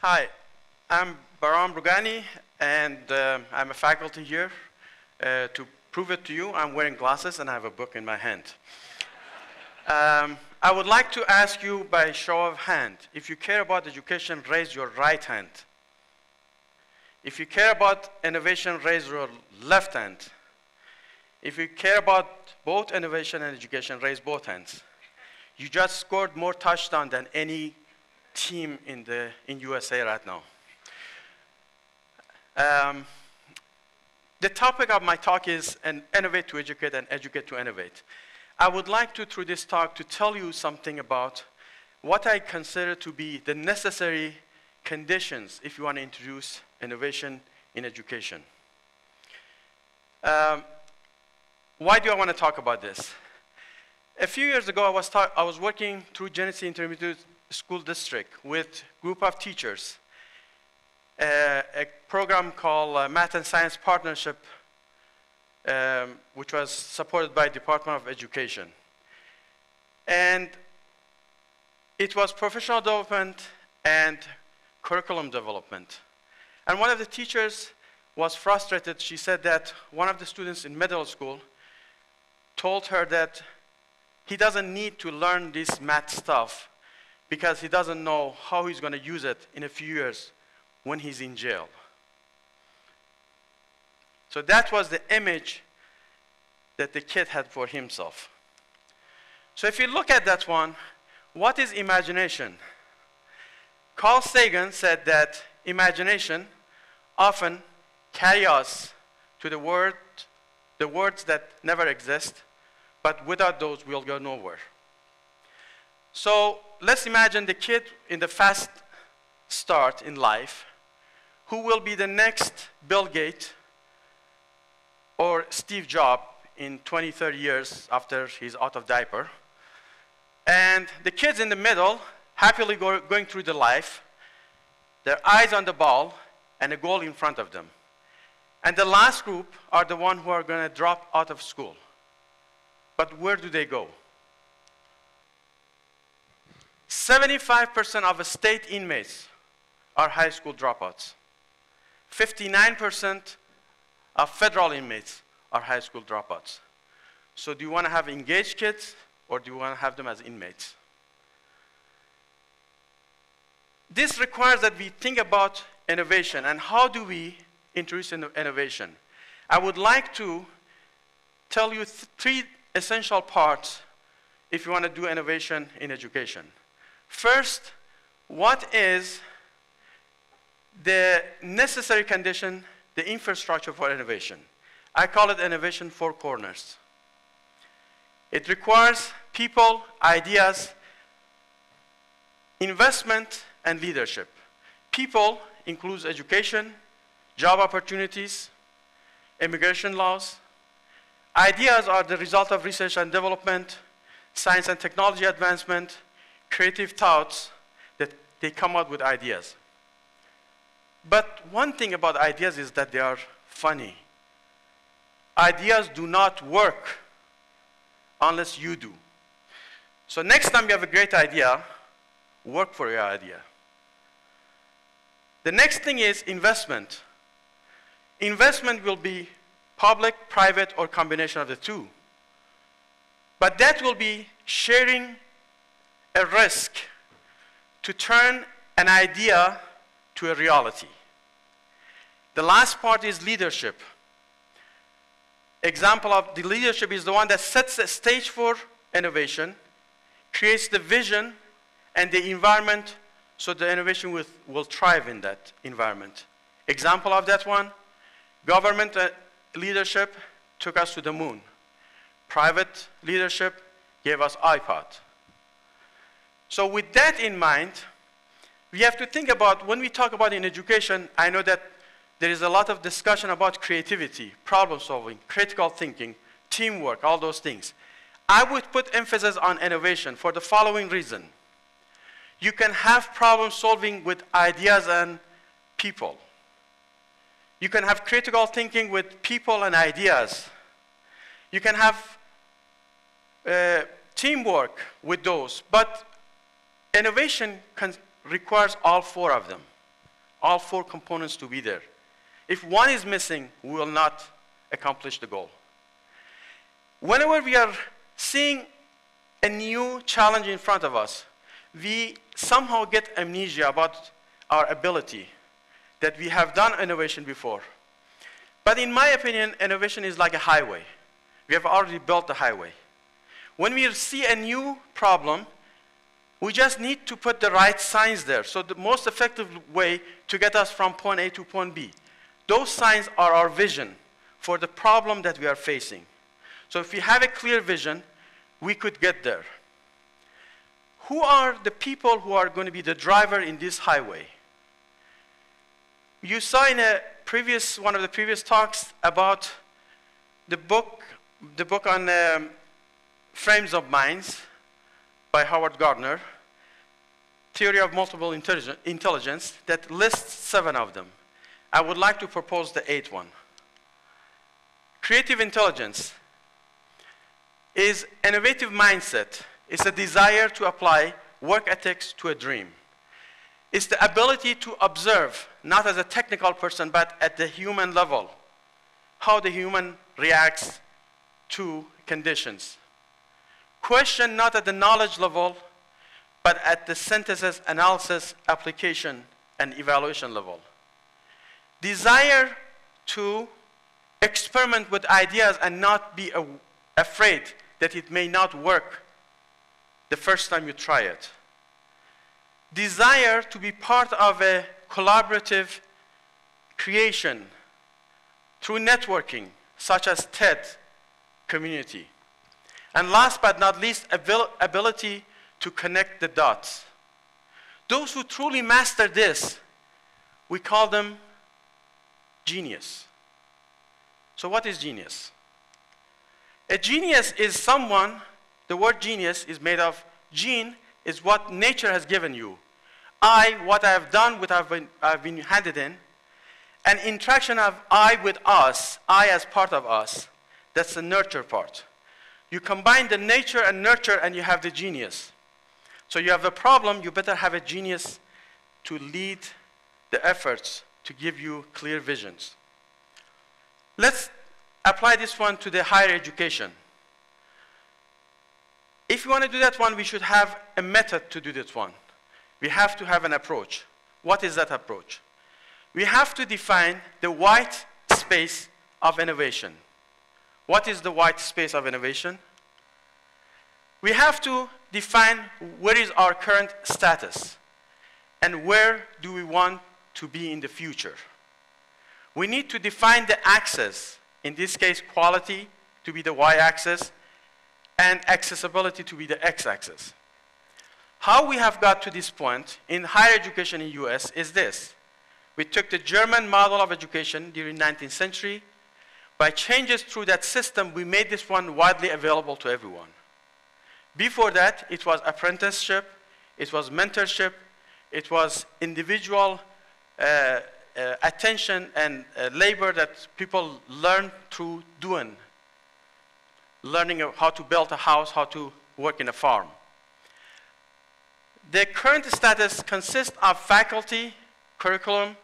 Hi, I'm Bahram Roughani, and I'm a faculty here. To prove it to you, I'm wearing glasses and I have a book in my hand. I would like to ask you by show of hand, if you care about education, raise your right hand. If you care about innovation, raise your left hand. If you care about both innovation and education, raise both hands. You just scored more touchdowns than any team in USA right now. The topic of my talk is innovate to educate and educate to innovate. I would like to, through this talk, to tell you something about what I consider to be the necessary conditions if you want to introduce innovation in education. Why do I want to talk about this? A few years ago, I was working through Genesee Intermediate School District with a group of teachers, a program called Math and Science Partnership, which was supported by Department of Education. And it was professional development and curriculum development. And one of the teachers was frustrated. She said that one of the students in middle school told her that he doesn't need to learn this math stuff because he doesn't know how he's going to use it in a few years when he's in jail. So that was the image that the kid had for himself. So if you look at that one, what is imagination? Carl Sagan said that imagination often carries us to the words that never exist, but without those, we'll go nowhere. So let's imagine the kid in the fast start in life, who will be the next Bill Gates or Steve Jobs in 20, 30 years after he's out of diaper. And the kids in the middle, happily going through the life, their eyes on the ball and a goal in front of them. And the last group are the ones who are going to drop out of school. But where do they go? 75% of state inmates are high school dropouts. 59% of federal inmates are high school dropouts. So do you want to have engaged kids, or do you want to have them as inmates? This requires that we think about innovation, and how do we introduce innovation? I would like to tell you three essential parts if you want to do innovation in education. First, what is the necessary condition, the infrastructure for innovation? I call it innovation four corners. It requires people, ideas, investment, and leadership. People includes education, job opportunities, immigration laws. Ideas are the result of research and development, science and technology advancement, creative thoughts that they come out with ideas. But one thing about ideas is that they are funny. Ideas do not work unless you do. So next time you have a great idea, work for your idea. The next thing is investment. Investment will be public, private, or combination of the two. But that will be sharing a risk to turn an idea to a reality. The last part is leadership. Example of the leadership is the one that sets the stage for innovation, creates the vision and the environment so the innovation will thrive in that environment. Example of that one, government leadership took us to the moon. Private leadership gave us iPod. So with that in mind, we have to think about, when we talk about in education, I know that there is a lot of discussion about creativity, problem solving, critical thinking, teamwork, all those things. I would put emphasis on innovation for the following reason. You can have problem solving with ideas and people. You can have critical thinking with people and ideas. You can have teamwork with those, but innovation requires all four of them. all 4 components to be there. If one is missing, we will not accomplish the goal. Whenever we are seeing a new challenge in front of us, we somehow get amnesia about our ability, that we have done innovation before. But in my opinion, innovation is like a highway. We have already built the highway. When we see a new problem, we just need to put the right signs there. So the most effective way to get us from point A to point B. Those signs are our vision for the problem that we are facing. So if we have a clear vision, we could get there. Who are the people who are going to be the driver in this highway? You saw in one of the previous talks about the book on Frames of Minds by Howard Gardner, Theory of Multiple Intelligence, that lists 7 of them. I would like to propose the 8th one. Creative intelligence is innovative mindset. It's a desire to apply work ethics to a dream. It's the ability to observe, not as a technical person, but at the human level, how the human reacts to conditions. Question not at the knowledge level, but at the synthesis, analysis, application, and evaluation level. Desire to experiment with ideas and not be afraid that it may not work the first time you try it. Desire to be part of a collaborative creation through networking, such as TED community. And last but not least, ability to connect the dots. Those who truly master this, we call them genius. So what is genius? A genius is someone, the word genius is made of gene, is what nature has given you. What I have done, what I've been handed in, an interaction of I with us, I as part of us, that's the nurture part. You combine the nature and nurture and you have the genius. So you have a problem, you better have a genius to lead the efforts to give you clear visions. Let's apply this one to the higher education. If you want to do that one, we should have a method to do this one. We have to have an approach. What is that approach? We have to define the white space of innovation. What is the white space of innovation? We have to define where is our current status and where do we want to be in the future. We need to define the axis, in this case quality to be the y-axis and accessibility to be the x-axis. How we have got to this point in higher education in the US is this. We took the German model of education during the 19th century. By changes through that system, we made this one widely available to everyone. Before that, it was apprenticeship, it was mentorship, it was individual attention and labor that people learn through doing. Learning how to build a house, how to work in a farm. The current status consists of faculty, curriculum,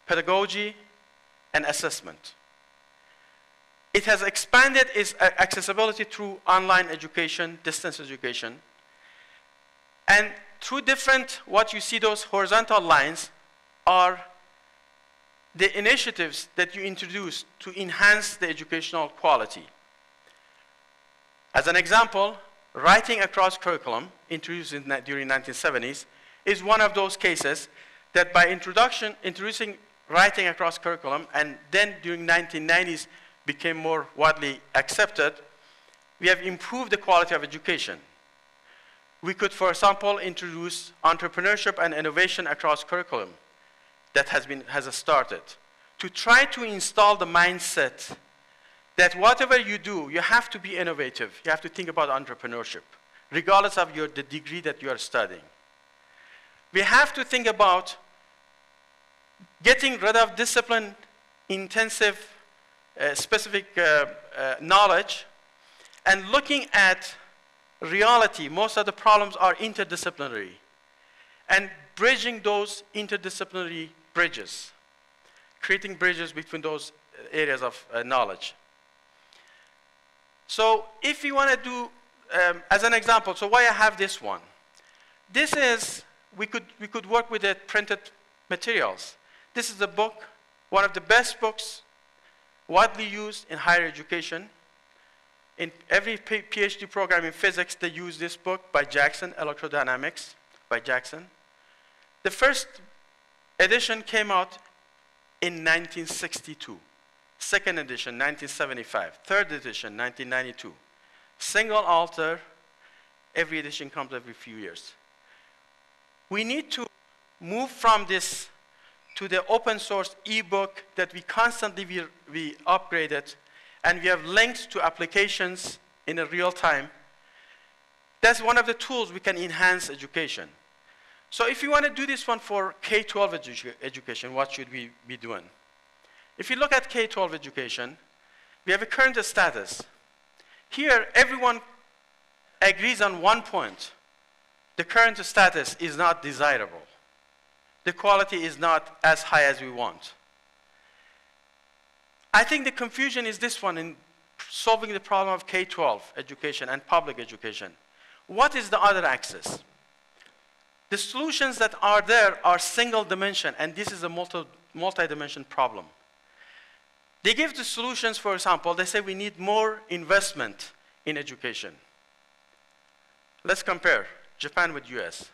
pedagogy, and assessment. It has expanded its accessibility through online education, distance education. And through what you see those horizontal lines are the initiatives that you introduce to enhance the educational quality. As an example, writing across curriculum, introduced during the 1970s, is one of those cases that by introducing writing across curriculum, and then during the 1990s became more widely accepted, we have improved the quality of education. We could, for example, introduce entrepreneurship and innovation across curriculum that has started to try to install the mindset that whatever you do, you have to be innovative. You have to think about entrepreneurship, regardless of the degree that you are studying. We have to think about getting rid of discipline-intensive, specific knowledge, and looking at reality. Most of the problems are interdisciplinary, and bridging those interdisciplinary bridges, creating bridges between those areas of knowledge. So if you want to do, as an example, so why I have this one. This is, we could work with the printed materials. This is a book, one of the best books widely used in higher education. In every PhD program in physics, they use this book by Jackson, Electrodynamics by Jackson. The first edition came out in 1962. Second edition, 1975. Third edition, 1992. Single author, every edition comes every few years. We need to move from this to the open source ebook that we constantly we upgrade it, and we have links to applications in a real time. That's one of the tools we can enhance education. So if you want to do this one for K-12 education, what should we be doing? If you look at K-12 education, we have a current status. Here, everyone agrees on one point. The current status is not desirable. The quality is not as high as we want. I think the confusion is this one in solving the problem of K-12 education and public education. What is the other axis? The solutions that are there are single dimension, and this is a multi-dimension problem. They give the solutions, for example, they say we need more investment in education. Let's compare Japan with US.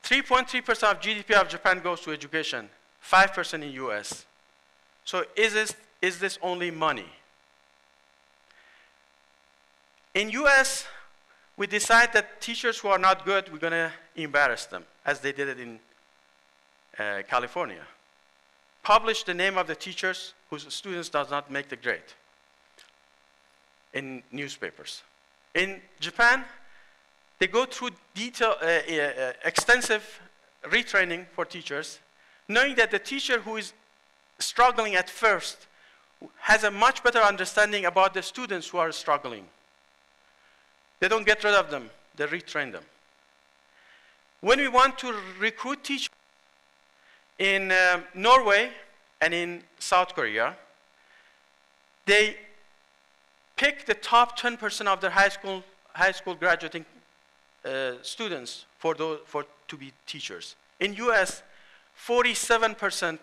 3.3% of GDP of Japan goes to education, 5% in US. So is this only money? In US, we decide that teachers who are not good, we're going to embarrass them, as they did it in California. Publish the name of the teachers whose students does not make the grade in newspapers. In Japan, they go through extensive retraining for teachers, knowing that the teacher who is struggling at first has a much better understanding about the students who are struggling. They don't get rid of them, they retrain them. When we want to recruit teachers in Norway and in South Korea, they pick the top 10% of their high school graduating students to be teachers. In US, 47%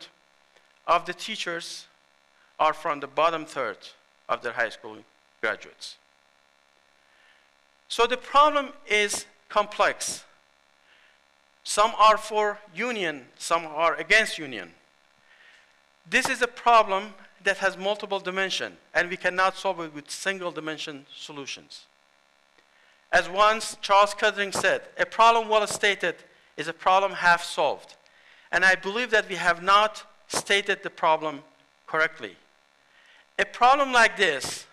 of the teachers are from the bottom third of their high school graduates. So the problem is complex. Some are for union, some are against union. This is a problem that has multiple dimensions, and we cannot solve it with single dimension solutions. As once Charles Kettering said, a problem well stated is a problem half solved. And I believe that we have not stated the problem correctly. A problem like this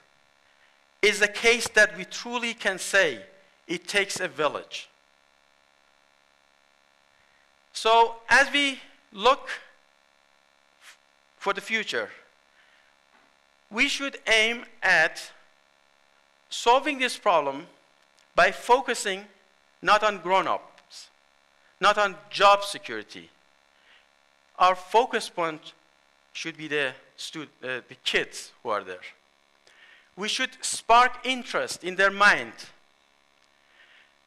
is a case that we truly can say it takes a village. So as we look for the future, we should aim at solving this problem by focusing not on grown-ups, not on job security. Our focus point should be the kids who are there. We should spark interest in their mind.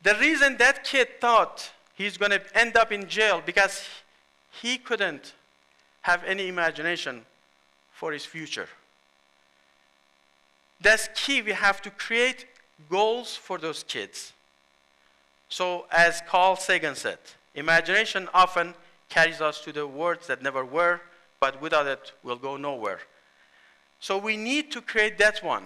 The reason that kid thought he's going to end up in jail because he couldn't have any imagination for his future. That's key. We have to create goals for those kids. So as Carl Sagan said, imagination often carries us to the worlds that never were, but without it, we'll go nowhere. So we need to create that one,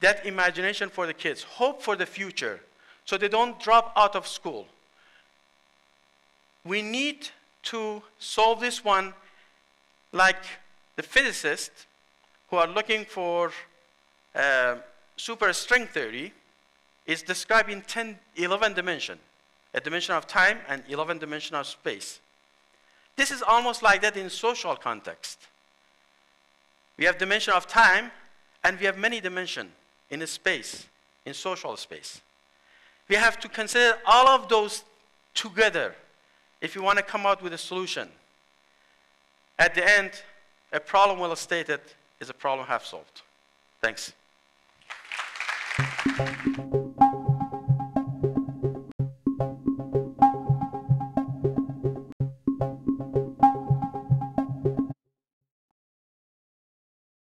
that imagination for the kids, hope for the future, so they don't drop out of school. We need to solve this one like the physicists who are looking for superstring theory is described in 11 dimensions, a dimension of time and 11 dimensions of space. This is almost like that in social context. We have dimension of time, and we have many dimensions in a space, in social space. We have to consider all of those together if you want to come out with a solution. At the end, a problem well stated is a problem half solved. Thanks.